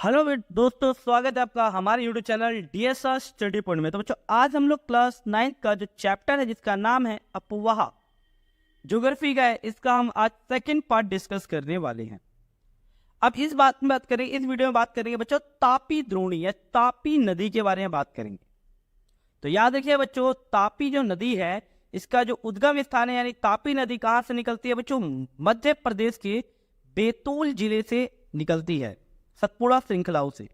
Hello दोस्तों, स्वागत है आपका हमारे YouTube channel DSR study point में। तो बच्चों, आज हम लोग क्लास 9 का जो चैप्टर है जिसका नाम है अपवाह ज्योग्राफी का है, इसका हम आज सेकंड पार्ट डिस्कस करने वाले हैं। अब इस वीडियो में बात करेंगे बच्चों तापी द्रोणी या तापी नदी के बारे में बात करेंगे। तो याद रखिए बच्चों, तापी जो नदी है इसका जो उद्गम स्थान है यानी तापी नदी कहाँ से निकलती है बच्चों? मध्य प्रदेश के बैतूल जिले से निकलती है, सतपुड़ा श्रृंखलाओं से।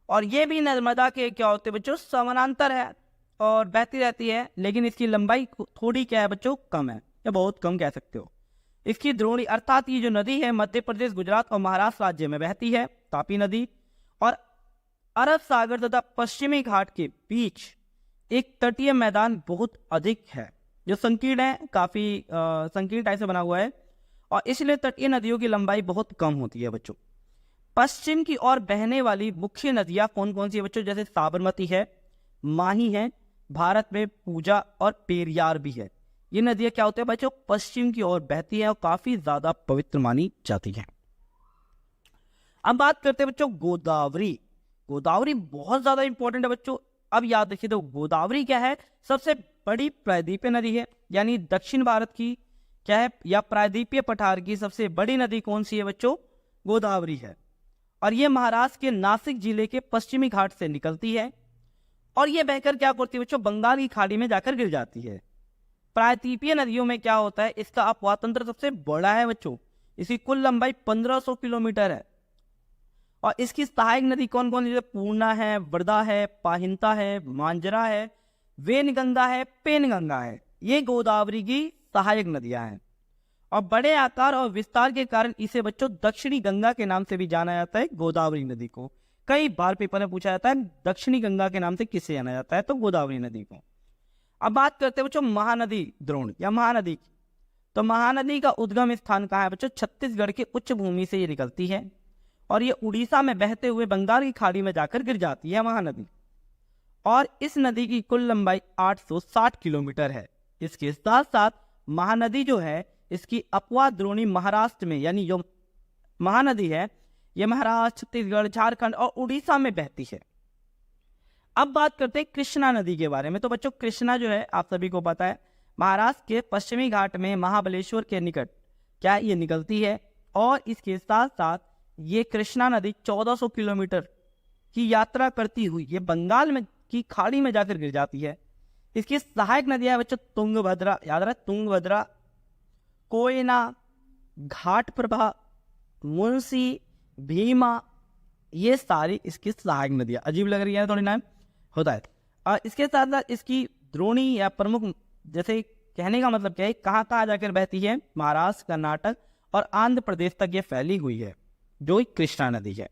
और ये भी नर्मदा के क्या होते हैं बच्चों? समानांतर है और बहती रहती है, लेकिन इसकी लंबाई थोड़ी क्या है बच्चों? कम है या बहुत कम कह सकते हो। इसकी द्रोणी अर्थात ये जो नदी है मध्य प्रदेश, गुजरात और महाराष्ट्र राज्य में बहती है तापी नदी। और अरब सागर तथा पश्चिमी घाट के बीच एक तटीय मैदान बहुत अधिक है जो संकीर्ण है, काफी संकीर्ण टाइप से बना हुआ है, और इसलिए तटीय नदियों की लंबाई बहुत कम होती है बच्चों। पश्चिम की ओर बहने वाली मुख्य नदियां कौन कौन सी है बच्चों? जैसे साबरमती है, माही है, भारत में पूजा और पेरियार भी है। ये नदियां क्या होती है बच्चों? पश्चिम की ओर बहती है और काफी ज्यादा पवित्र मानी जाती है। अब बात करते हैं बच्चों गोदावरी। गोदावरी बहुत ज्यादा इंपॉर्टेंट है बच्चों। अब याद रखिए, तो गोदावरी क्या है? सबसे बड़ी प्रायद्वीपीय नदी है, यानी दक्षिण भारत की क्या है या प्रायद्वीपीय पठार की सबसे बड़ी नदी कौन सी है बच्चों? गोदावरी है। और ये महाराष्ट्र के नासिक जिले के पश्चिमी घाट से निकलती है और ये बहकर क्या करती है बच्चों? बंगाल की खाड़ी में जाकर गिर जाती है। प्रायद्वीपीय नदियों में क्या होता है? इसका अपवाह तंत्र सबसे बड़ा है बच्चों। इसकी कुल लंबाई 1500 किलोमीटर है। और इसकी सहायक नदी कौन कौन सी? पूर्णा है, वर्धा है, पाहिंता है, मांजरा है, वेनगंगा है, पेनगंगा है। ये गोदावरी की सहायक नदियां हैं। और बड़े आकार और विस्तार के कारण इसे बच्चों दक्षिणी गंगा के नाम से भी जाना जाता है। गोदावरी नदी को कई बार पेपर में पूछा जाता है दक्षिणी गंगा के नाम से किसे जाना जाता है? तो गोदावरी नदी को। अब बात करते हैं बच्चों महानदी द्रोण या महानदी की। तो महानदी का उद्गम स्थान कहाँ है बच्चों? छत्तीसगढ़ के उच्च भूमि से ये निकलती है और ये उड़ीसा में बहते हुए बंगाल की खाड़ी में जाकर गिर जाती है महानदी। और इस नदी की कुल लंबाई 860 किलोमीटर है। इसके साथ साथ महानदी जो है इसकी अपवाह द्रोणी महाराष्ट्र में, यानी जो महानदी है ये महाराष्ट्र, छत्तीसगढ़, झारखंड और उड़ीसा में बहती है। अब बात करते हैं कृष्णा नदी के बारे में। तो बच्चों कृष्णा जो है आप सभी को पता है महाराष्ट्र के पश्चिमी घाट में महाबलेश्वर के निकट क्या ये निकलती है। और इसके साथ साथ ये कृष्णा नदी 1400 किलोमीटर की यात्रा करती हुई ये बंगाल में की खाड़ी में जाकर गिर जाती है। इसकी सहायक नदियां है बच्चों तुंगभद्रा, याद रहा तुंगभद्रा, कोयना, घाट प्रभा, मुंशी, भीमा, ये सारी इसकी सहायक नदियां। अजीब लग रही है थोड़ी नाम होता है। और इसके साथ साथ इसकी द्रोणी या प्रमुख, जैसे कहने का मतलब क्या है, कहाँ कहाँ जाकर बहती है? महाराष्ट्र, कर्नाटक और आंध्र प्रदेश तक ये फैली हुई है जो कृष्णा नदी है।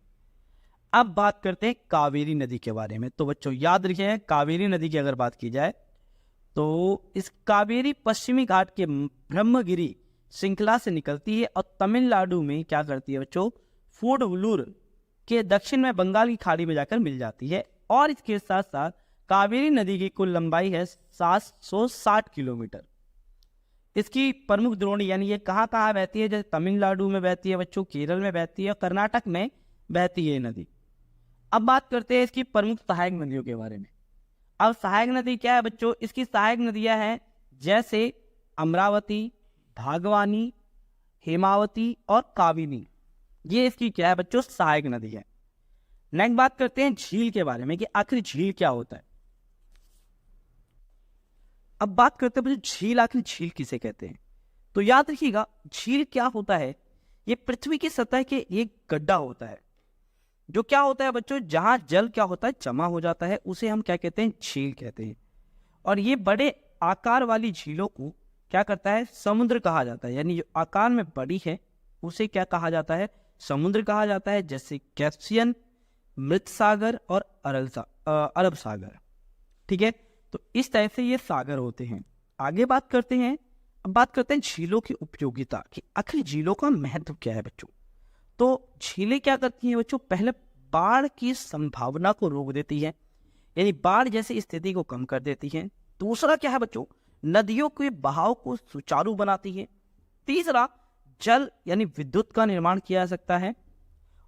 अब बात करते हैं कावेरी नदी के बारे में। तो बच्चों याद रखिए, कावेरी नदी की अगर बात की जाए तो इस कावेरी पश्चिमी घाट के ब्रह्मगिरी श्रृंखला से निकलती है और तमिलनाडु में क्या करती है बच्चों? फूडवलूर के दक्षिण में बंगाल की खाड़ी में जाकर मिल जाती है। और इसके साथ साथ कावेरी नदी की कुल लंबाई है 760 किलोमीटर। इसकी प्रमुख द्रोणी यानी ये कहाँ कहाँ बहती है? जैसे तमिलनाडु में बहती है बच्चों, केरल में बहती है, कर्नाटक में बहती है ये नदी। अब बात करते हैं इसकी प्रमुख सहायक नदियों के बारे में। अब सहायक नदी क्या है बच्चों? इसकी सहायक नदियां हैं जैसे अमरावती, भागवानी, हेमावती और काविनी। ये इसकी क्या है बच्चों? सहायक नदी है। नेक्स्ट बात करते हैं झील के बारे में कि आखिर झील क्या होता है। अब बात करते हैं बच्चों झील, आखिर झील किसे कहते हैं? तो याद रखिएगा झील क्या होता है? ये पृथ्वी की सतह के एक गड्ढा होता है जो क्या होता है बच्चों? जहां जल क्या होता है? जमा हो जाता है, उसे हम क्या कहते हैं? झील कहते हैं। और ये बड़े आकार वाली झीलों को क्या करता है? समुद्र कहा जाता है। यानी जो आकार में बड़ी है उसे क्या कहा जाता है? समुद्र कहा जाता है। जैसे कैस्पियन, मृत सागर और अरब सागर। ठीक है, तो इस तरह से ये सागर होते हैं। आगे बात करते हैं, अब बात करते हैं झीलों की उपयोगिता कि आखिर झीलों का महत्व क्या है बच्चों। तो झीलें क्या करती हैं बच्चों? पहले बाढ़ की संभावना को रोक देती है, यानी बाढ़ जैसी स्थिति को कम कर देती है। दूसरा क्या है बच्चों? नदियों के बहाव को सुचारू बनाती है। तीसरा, जल यानी विद्युत का निर्माण किया जा सकता है।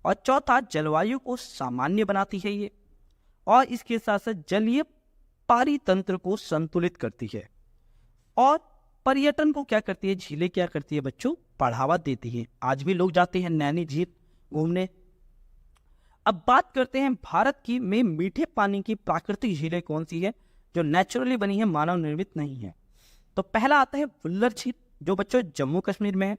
और चौथा जलवायु को सामान्य बनाती है ये, और इसके साथ साथ जलीय पारितंत्र को संतुलित करती है, और पर्यटन को क्या करती है, झीलें क्या करती है बच्चों, बढ़ावा देती है। आज भी लोग जाते हैं नैनी झील घूमने। अब बात करते हैं भारत की में मीठे पानी की प्राकृतिक झीलें कौन सी है जो नेचुरली बनी है, मानव निर्मित नहीं है। तो पहला आता है वुल्लर झील जो बच्चों जम्मू कश्मीर में है,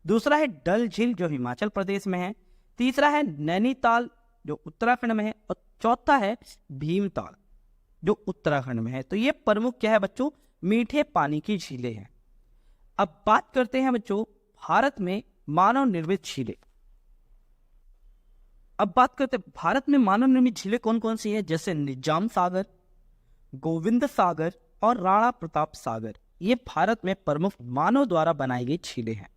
दूसरा है डल झील जो हिमाचल प्रदेश में है, तीसरा है नैनीताल जो उत्तराखंड में है, और चौथा है भीमताल जो उत्तराखंड में है। तो ये प्रमुख क्या है बच्चों, मीठे पानी की झीलें हैं। अब बात करते हैं बच्चों भारत में मानव निर्मित झीलें। अब बात करते हैं भारत में मानव निर्मित झीलें कौन कौन सी है, जैसे निजाम सागर, गोविंद सागर और राणा प्रताप सागर। ये भारत में प्रमुख मानव द्वारा बनाई गई झीलें हैं।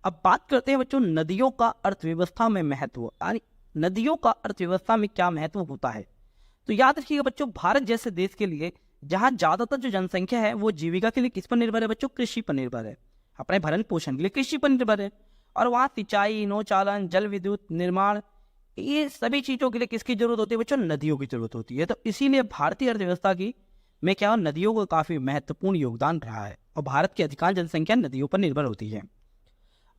अब बात करते हैं बच्चों नदियों का अर्थव्यवस्था में महत्व, यानी नदियों का अर्थव्यवस्था में क्या महत्व होता है। तो याद रखिएगा बच्चों, भारत जैसे देश के लिए जहां ज्यादातर जो जनसंख्या है वो जीविका के लिए किस पर निर्भर है बच्चों, कृषि पर निर्भर है, अपने भरण पोषण के लिए कृषि पर निर्भर है, और वहां सिंचाई, नौचालन, जल विद्युत निर्माण, ये सभी चीजों के लिए किसकी जरूरत होती है बच्चों, नदियों की जरूरत होती है। तो इसीलिए भारतीय अर्थव्यवस्था की में क्या नदियों का काफी महत्वपूर्ण योगदान रहा है, और भारत की अधिकांश जनसंख्या नदियों पर निर्भर होती है।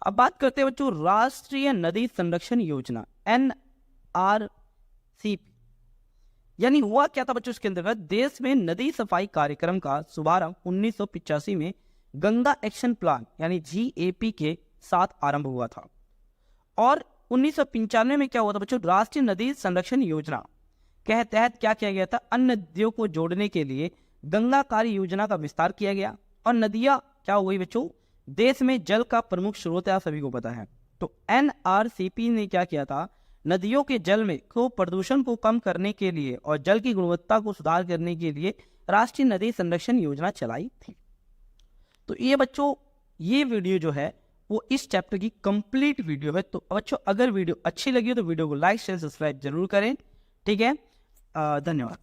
अब बात करते हैं बच्चों राष्ट्रीय नदी संरक्षण योजना NRCP, यानी हुआ क्या था बच्चों, इसके अंतर्गत देश में नदी सफाई कार्यक्रम का शुभारंभ 1985 में गंगा एक्शन प्लान यानी GAP के साथ आरंभ हुआ था, और 1995 में क्या हुआ था बच्चों, राष्ट्रीय नदी संरक्षण योजना के तहत क्या किया गया था, अन्य नदियों को जोड़ने के लिए गंगा कार्य योजना का विस्तार किया गया, और नदियां क्या हो गई बच्चों, देश में जल का प्रमुख स्रोत है, आप सभी को पता है। तो NRCP ने क्या किया था, नदियों के जल में प्रदूषण को कम करने के लिए और जल की गुणवत्ता को सुधार करने के लिए राष्ट्रीय नदी संरक्षण योजना चलाई थी। तो ये बच्चों ये वीडियो जो है वो इस चैप्टर की कंप्लीट वीडियो है। तो बच्चों अगर वीडियो अच्छी लगी हो तो वीडियो को लाइक शेयर सब्सक्राइब जरूर करें, ठीक है। धन्यवाद।